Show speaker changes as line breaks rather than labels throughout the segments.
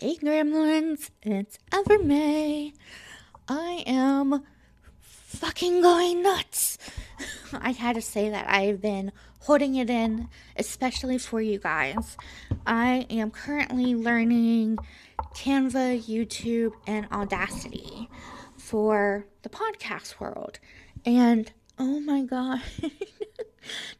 Hey gremlins, it's Evermay. I am fucking going nuts. I had to say that. I've been holding it in, especially for you guys. I am currently learning Canva, YouTube, and Audacity for the podcast world. And oh my god,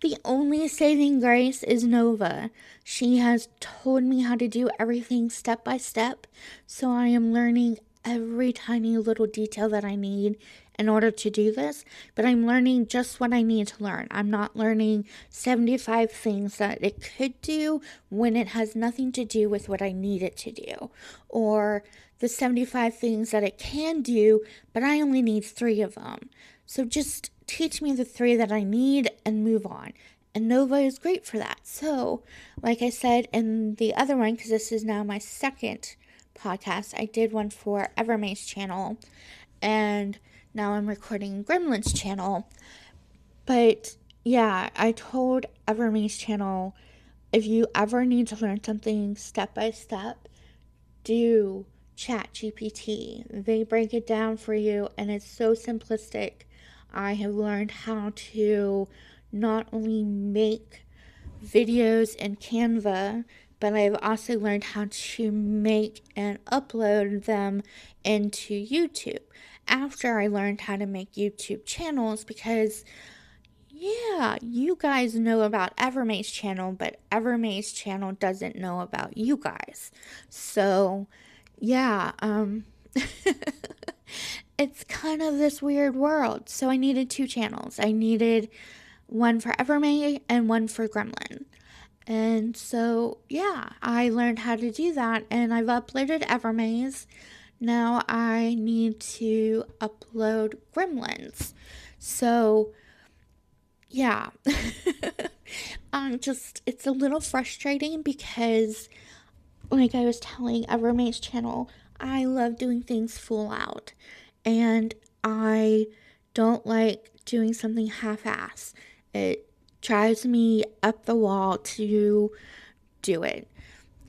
the only saving grace is Nova. She has told me how to do everything step by step, so I am learning every tiny little detail that I need in order to do this, but I'm learning just what I need to learn. I'm not learning 75 things that it could do when it has nothing to do with what I need it to do, or the 75 things that it can do, but I only need 3 of them. So just teach me the 3 that I need and move on. And Nova is great for that. So, like I said in the other one, because this is now my second podcast, I did one for Evermay's channel, and now I'm recording Gremlin's channel. But yeah, I told Evermay's channel, if you ever need to learn something step by step, do ChatGPT. They break it down for you, and it's so simplistic. I have learned how to not only make videos in Canva, but I've also learned how to make and upload them into YouTube after I learned how to make YouTube channels, because yeah, you guys know about Evermay's channel, but Evermay's channel doesn't know about you guys. So, yeah, it's kind of this weird world. So I needed 2 channels. I needed one for Evermay and one for Gremlin. And so, yeah, I learned how to do that, and I've uploaded Evermay's. Now I need to upload Gremlin's. So, yeah. It's a little frustrating because, like I was telling Evermay's channel, I love doing things full out. And I don't like doing something half-ass. It drives me up the wall to do it.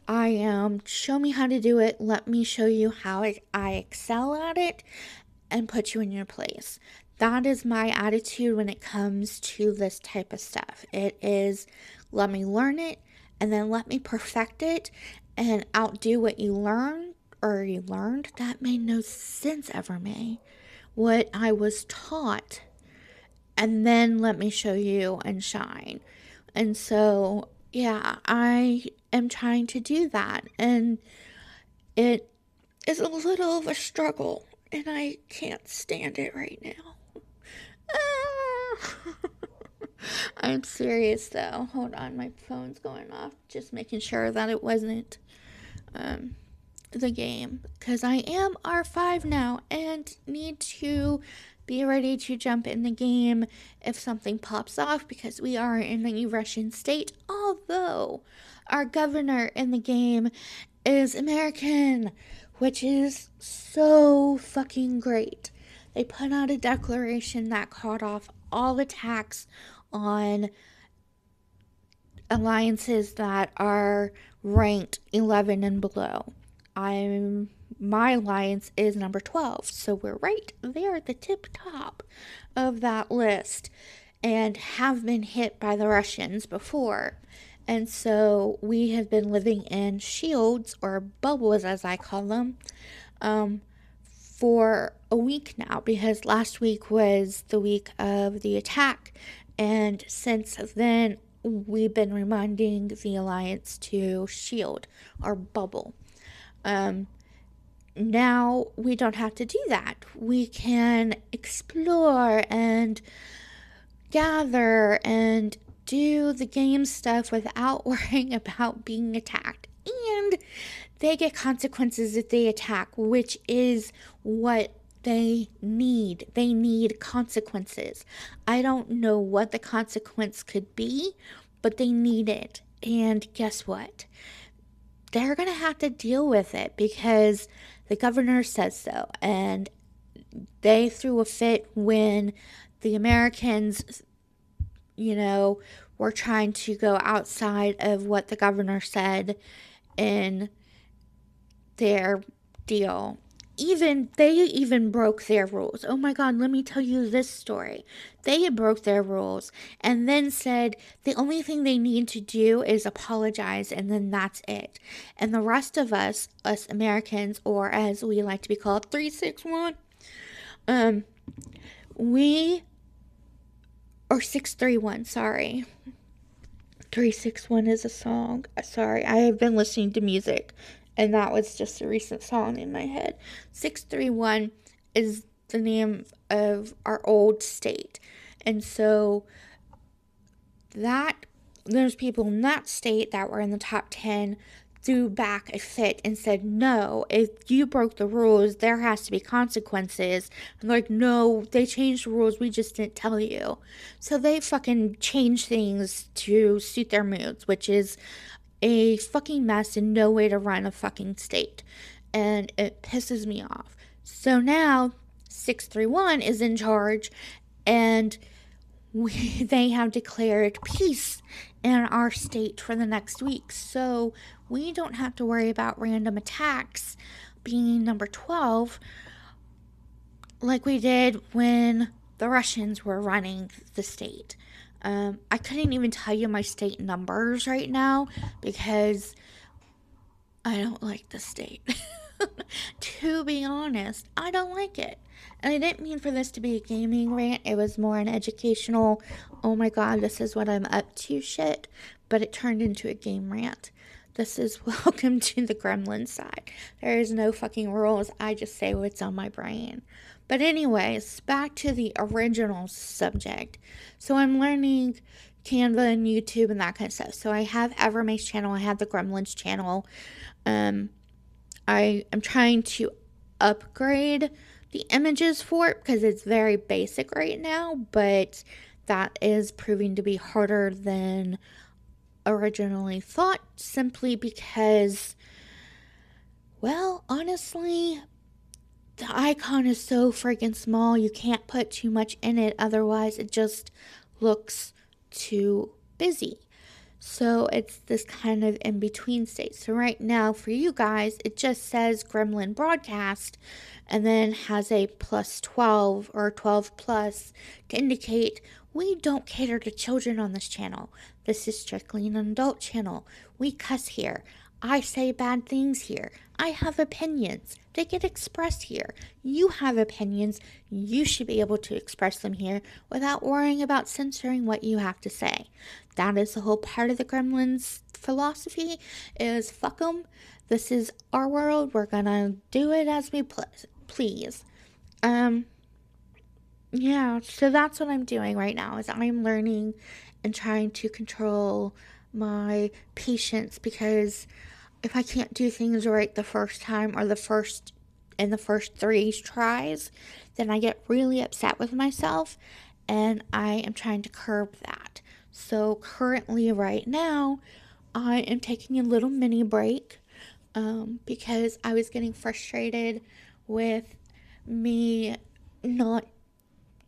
I am, show me how to do it. Let me show you how I excel at it and put you in your place. That is my attitude when it comes to this type of stuff. It is, let me learn it and then let me perfect it and outdo what you learned or you learned. That made no sense, Evermay. What I was taught, and then let me show you and shine. And so, yeah, I am trying to do that, and it is a little of a struggle, and I can't stand it right now. Ah. I'm serious though. Hold on, my phone's going off. Just making sure that it wasn't um, the game, because I am R5 now and need to be ready to jump in the game if something pops off, because we are in a Russian state, although our governor in the game is American, which is so fucking great. They put out a declaration that called off all attacks on alliances that are ranked 11 and below. My alliance is number 12, so we're right there at the tip top of that list and have been hit by the Russians before. And so we have been living in shields, or bubbles as I call them, for a week now, because last week was the week of the attack, and since then we've been reminding the alliance to shield or bubble. Now we don't have to do that. We can explore and gather and do the game stuff without worrying about being attacked. And they get consequences if they attack, which is what they need. They need consequences. I don't know what the consequence could be, but they need it. And guess what? They're going to have to deal with it because the governor says so. And they threw a fit when the Americans, were trying to go outside of what the governor said in their deal. They even broke their rules. Oh my god, let me tell you this story. They broke their rules and then said the only thing they need to do is apologize, and then that's it. And the rest of us Americans, or as we like to be called, 361, we, or 631, sorry. 361 is a song. Sorry, I have been listening to music, and that was just a recent song in my head. 631 is the name of our old state. And so there's people in that state that were in the top 10 threw back a fit and said, no, if you broke the rules, there has to be consequences. And like, no, they changed the rules, we just didn't tell you. So they fucking changed things to suit their moods, which is a fucking mess and no way to run a fucking state. And it pisses me off. So now 631 is in charge, and they have declared peace in our state for the next week. So we don't have to worry about random attacks being number 12 like we did when the Russians were running the state. I couldn't even tell you my state numbers right now because I don't like the state. To be honest, I don't like it. And I didn't mean for this to be a gaming rant. It was more an educational, oh my god, this is what I'm up to shit. But it turned into a game rant. This is welcome to the gremlin side. There is no fucking rules. I just say what's on my brain. But anyways, back to the original subject. So I'm learning Canva and YouTube and that kind of stuff. So I have Evermay's channel. I have the Gremlins channel. I am trying to upgrade the images for it because it's very basic right now, but that is proving to be harder than originally thought, simply because, well, honestly, the icon is so freaking small, you can't put too much in it, otherwise it just looks too busy. So it's this kind of in-between state. So right now for you guys, it just says Gremlin Broadcast and then has a plus 12 or 12 plus to indicate we don't cater to children on this channel. This is strictly an adult channel. We cuss here. I say bad things here. I have opinions. They get expressed here. You have opinions. You should be able to express them here without worrying about censoring what you have to say. That is the whole part of the Gremlins philosophy, is fuck them. This is our world. We're gonna do it as we please. Yeah, so that's what I'm doing right now, is I'm learning and trying to control my patience, because if I can't do things right the first time, or in the first 3 tries, then I get really upset with myself, and I am trying to curb that. So currently right now, I am taking a little mini break because I was getting frustrated with me not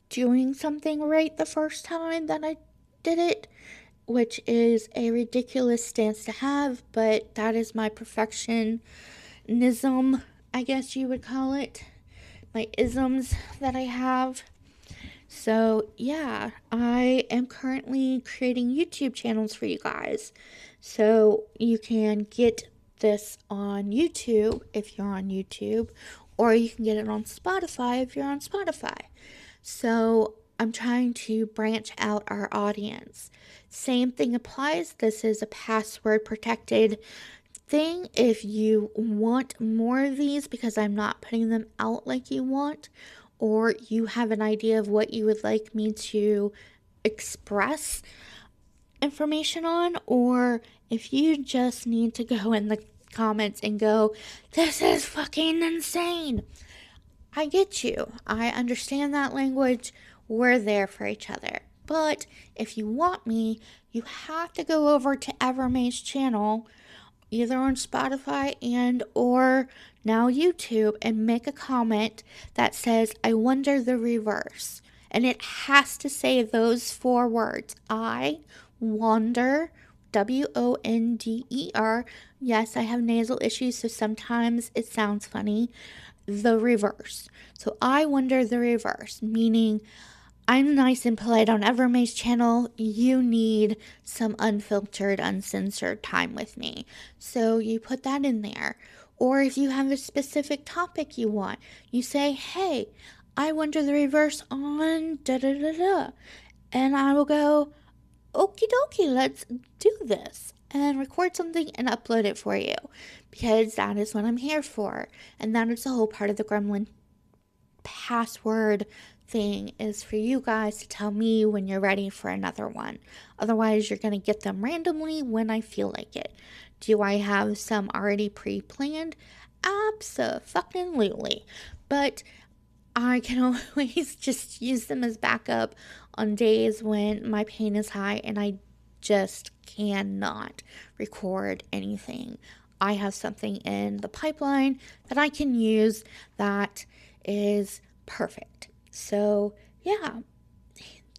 doing something right the first time that I did it, which is a ridiculous stance to have, but that is my perfectionism, I guess you would call it, my isms that I have. So yeah, I am currently creating YouTube channels for you guys, so you can get this on YouTube if you're on YouTube, or you can get it on Spotify if you're on Spotify. So I'm trying to branch out our audience. Same thing applies. This is a password protected thing. If you want more of these, because I'm not putting them out like you want, or you have an idea of what you would like me to express information on, or if you just need to go in the comments and go, this is fucking insane, I get you. I understand that language. We're there for each other. But if you want me, you have to go over to Evermay's channel, either on Spotify and or now YouTube, and make a comment that says, I wonder the reverse. And it has to say those 4 words. I wonder, WONDER, Yes, I have nasal issues, so sometimes it sounds funny. The reverse. So I wonder the reverse, meaning I'm nice and polite on Evermay's channel. You need some unfiltered, uncensored time with me. So you put that in there. Or if you have a specific topic you want, you say, hey, I wonder the reverse on da da da da. And I will go, okie dokie, let's do this. And record something and upload it for you. Because that is what I'm here for. And that is the whole part of the gremlin password thing, is for you guys to tell me when you're ready for another one. Otherwise, you're going to get them randomly when I feel like it. Do I have some already pre-planned? Abso-fucking-lutely. But I can always just use them as backup on days when my pain is high and I just cannot record anything. I have something in the pipeline that I can use that is perfect. So, yeah,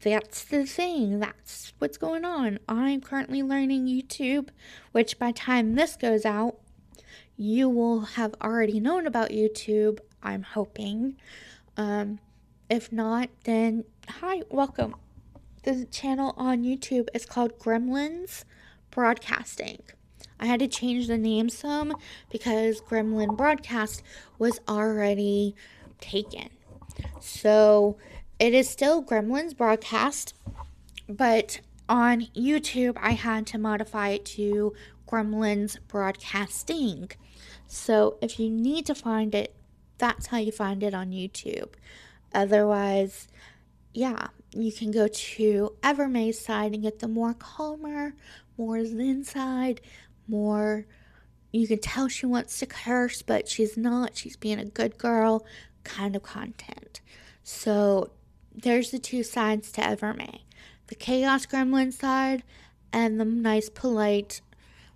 that's the thing. That's what's going on. I'm currently learning YouTube, which by the time this goes out, you will have already known about YouTube, I'm hoping. If not, then hi, welcome. The channel on YouTube is called Gremlins Broadcasting. I had to change the name some because Gremlin Broadcast was already taken. So it is still Gremlins Broadcast, but on YouTube I had to modify it to Gremlins Broadcasting. So if you need to find it, that's how you find it on YouTube. Otherwise, yeah, you can go to Evermay's side and get the more calmer, more zen side, more, you can tell she wants to curse, but she's not. She's being a good girl kind of content. So there's the two sides to Evermay. The chaos gremlin side and the nice, polite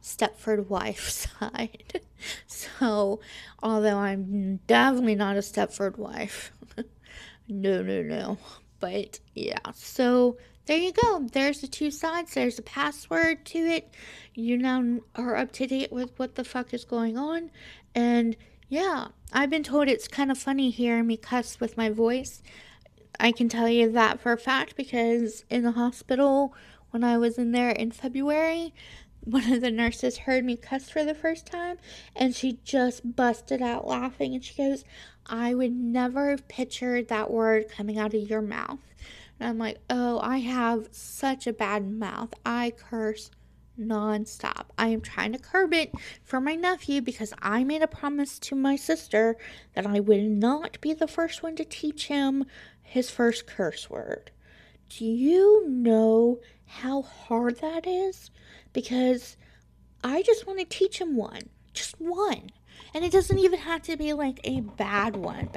Stepford wife side. So, although I'm definitely not a Stepford wife. No. But yeah, so there you go. There's the two sides. There's a password to it. You now are up to date with what the fuck is going on. And yeah, I've been told it's kind of funny hearing me cuss with my voice. I can tell you that for a fact because in the hospital, when I was in there in February, one of the nurses heard me cuss for the first time and she just busted out laughing and she goes, I would never have pictured that word coming out of your mouth. And I'm like, oh, I have such a bad mouth. I curse nonstop. I am trying to curb it for my nephew because I made a promise to my sister that I would not be the first one to teach him his first curse word. Do you know how hard that is? Because I just want to teach him one. Just one. And it doesn't even have to be like a bad one.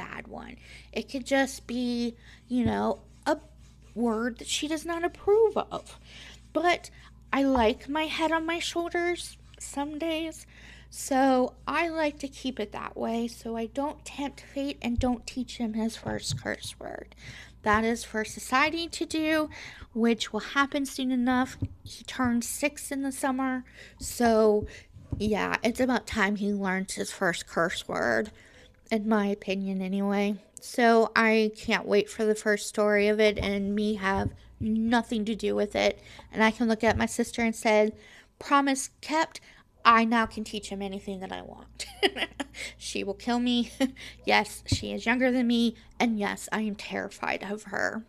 It could just be, a word that she does not approve of. But I like my head on my shoulders some days. So I like to keep it that way so I don't tempt fate and don't teach him his first curse word. That is for society to do, which will happen soon enough. He turns 6 in the summer. So yeah, it's about time he learns his first curse word, in my opinion anyway. So I can't wait for the first story of it and me have nothing to do with it. And I can look at my sister and say, promise kept. I now can teach him anything that I want. She will kill me. Yes, she is younger than me. And yes, I am terrified of her.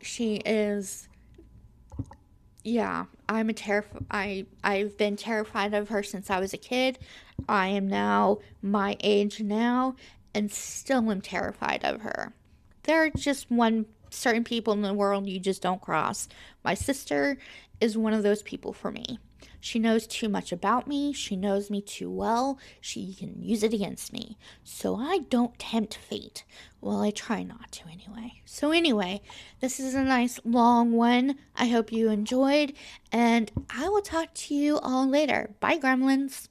She is... Yeah, I've been terrified of her since I was a kid. I am now my age now and still am terrified of her. There are just certain people in the world you just don't cross. My sister is one of those people for me. She knows too much about me. She knows me too well. She can use it against me. So I don't tempt fate. Well, I try not to anyway. So anyway, this is a nice long one. I hope you enjoyed. And I will talk to you all later. Bye, gremlins.